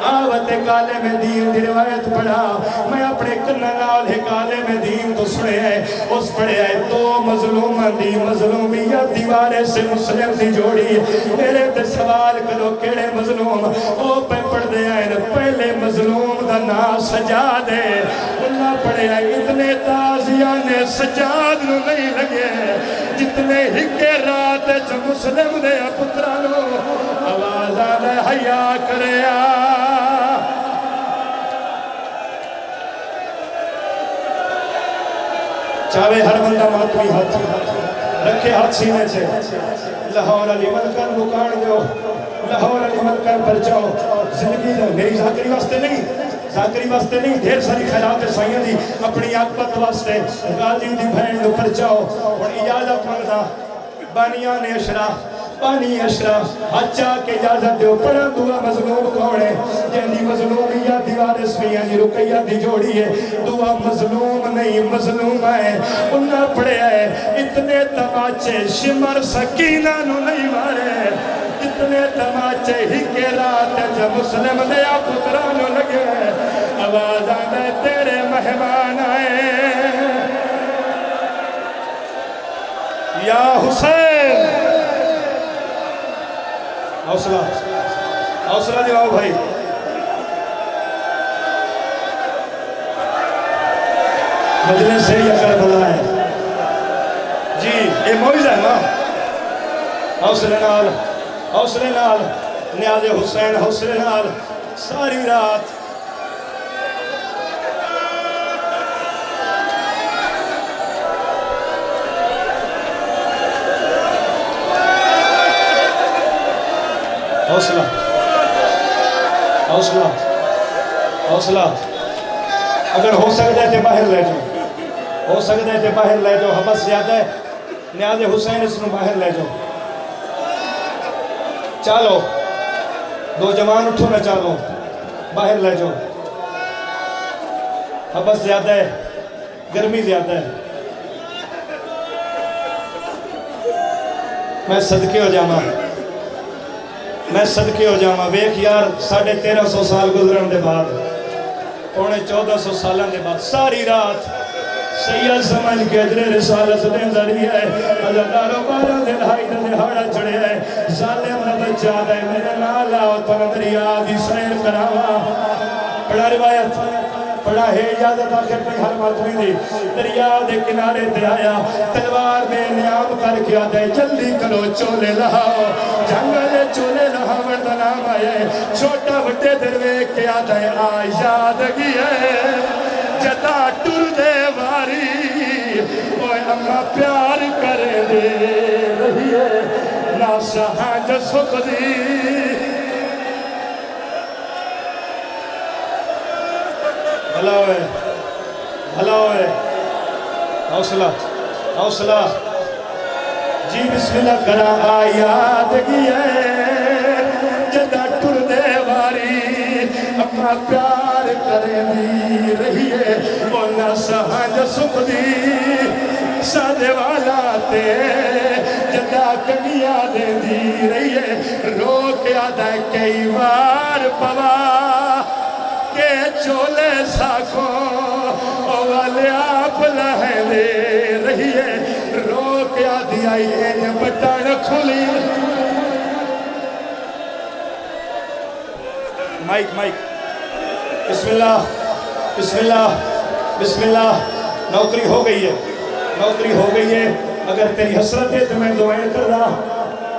آوت کالے میں دین دی روایت پڑھا میں اپنے کننال ہے کالے میں دین تو سنے ہیں اس پڑھے آئے تو مظلوم دی مظلومیت دیوارے سے مسلم دی جوڑی میرے تے سوال کرو کیڑے مظلوم او پہ پڑھ دے آئے پہلے مظلوم دا نا سجاد ہے اللہ پڑھے آئے اتنے تازیان سجاد نو نہیں لگے جتنے ہی کے رات جو مسلم دے پترانو آواز آنے حیاء کرے چاہے ہر بندہ ماتمی ہاتھ رکھے ہاتھ سینے سے لاہور علی ملکر مکان دو لاہور علی ملکر پر جاؤ زندگی دو میری ذاکری واسطے نہیں دھیر ساری خیرات سائیں دی اپنی آقبت واسطے غازی دی بھین دو پر جاؤ اور اجازت مانگنا بانیان بانی اشراف اچھا کہ اجازت دیو پڑھا دعا مظلوم کون ہے جنہی مظلومیت دیوار اسمیہ جی رقیہ دی جوڑی ہے دعا مظلوم نہیں مظلوم ہے انہا پڑھے ہے اتنے تماچے شمر سکینہ نو نہیں مارے اتنے تماچے ہی کے رات جب مسلم نیا پترانو لگے آواز آنے تیرے مہمان آئے یا حسین حوصلہ دیواؤ بھائی مجلس سے یا کربلا ہے جی یہ موجزہ ہے نا حوصلے نال نیاز حسین حوصلے نال ساری رات حوصلہ اگر ہو سکتا ہے تو باہر لے جاؤ حبس زیادہ ہے نیاز حسین اس میں باہر لے جاؤ چالو دو جوان اٹھو نہ چالو باہر لے جاؤ حبس زیادہ ہے گرمی زیادہ ہے میں صدقے ہو جاما ویک یار 1350 سال گزرن دے بعد 1400 سالوں دے بعد ساری رات سید سمجھ کے اجر رسالت دے ذریعہ ہے عزیزدارو 12 دن ہائی دہاڑا چڑھے ہے ظالم نہ بچا دے میرے نال آؤ تو دریا دی سیر کراوا پڑھا روایت پڑھا ہے اجازت آخر پہ ہر ماتمی دی دریا دے کنارے تے آیا تلوار میں نیام کر کے آتا ہے جلدی کرو چولے لہاؤ جنگل چولے لہاؤ دا نام آئے چھوٹا وٹے دروے کے آتا ہے آیادگی ہے جدا ٹر دے واری اوہ اممہ پیار کرے دے رہی ہے ناسا ہاں جسو قدی بھلا ہوئے حوصلہ جی بسم اللہ کرا آیادگی ہے جدا ٹر دے واری ماں پیار کرے دی رہی ہے اونا سہنج سکھدی سادے والا تے جدا کنیا دے دی رہی ہے رو کے آدھا کئی بار پوا کہ چولے ساکھوں والے آپ لہیں دے رہی ہے رو کے آدھی آئی ہے بٹان کھلی مائک بسم اللہ بسم اللہ بسم اللہ نوکری ہو گئی ہے اگر تیری حسرت ہے تو میں دعائیں کر رہا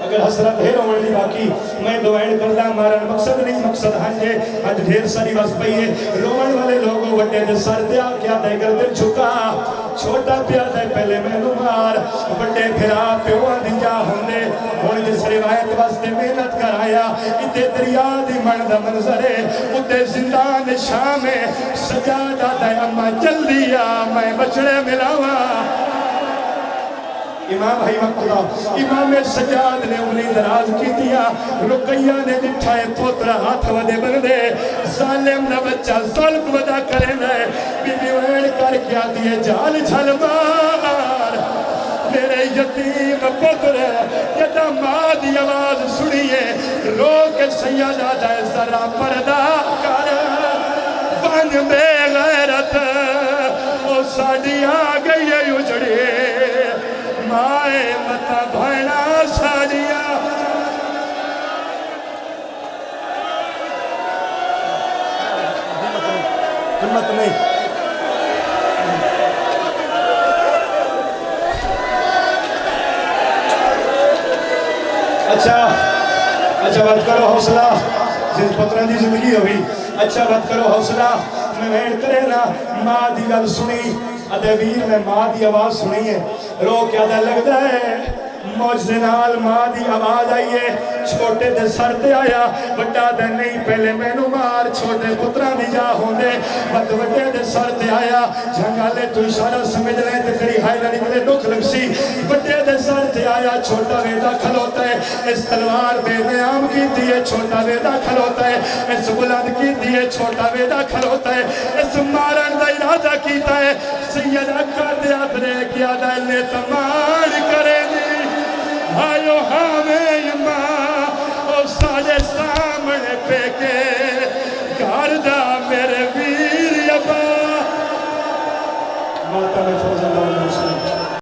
اگر حسرت ہے رومن دی باقی میں دعائیں کر رہا مارن مقصد نہیں مقصد ہنج ڈھیر ساری بس پئی ہے رومن والے لوگوں وٹے دے سر دیا کیا دے کر دل چھکا چھوٹا پیا دے پہلے میں مار بڑے پھرا پیوہ دی جا ہوندے ہون جس روایت واسطے محنت کر آیا اتے دریا دی من دا منظر ہے اتے زندان شام سجادہ دے اما جلدی آ میں بچڑے ملاوا امام بھائی مقتدہ امام سجاد نے انہیں دراز کی دیا رقیہ نے جٹھائے پوترہ ہاتھ ودے بندے ظالم نہ بچہ ظلم ودا کریں دے بی بی وین کر کیا دیئے جال جھل مار میرے یتیم پتر یدہ ماں دی آواز سنیے رو کے سیدہ دے ذرا پردہ کر ون بے غیرت او ساڑی آگئی اجڑے مائے متا بھائنا ساڑیا ہمت نہیں اچھا بات کرو حوصلہ پتران دی زندگی ہوئی اچھا بات کرو حوصلہ میں وین کرے نا ماں دی گل سنی ادھے ویر میں ماں دی آواز سنی ہے رو کیا دے لگ دے موجزے نال ماں دی آواز آئیے چھوٹے دے سر تے آیا بڑا دے نہیں پہلے میں نو مار چھوٹے پتران دی جا ہوندے بڑا بڑے دے سر تے آیا جھنگالے تو اشارہ سمجھ لیں تے تیری ہائی لڑی ملے دکھ لگ سی بڑے دے سر تے آیا چھوٹا ویدہ کھلوتا ہے اس تلوار بے نیام کی دیئے چھوٹا ویدہ کھلوتا ہے اس بلند کی دیئے چھوٹا ویدہ کھلوتا ہے اس مارن دا ارادہ کیتا ہے سیدہ کر دیا ترے کیا دا لے تمار کرے دی آئیو ہمیں ماں او ساڑے سامنے پہ کے گاردہ میرے ویر یبا ماتا میں فوزن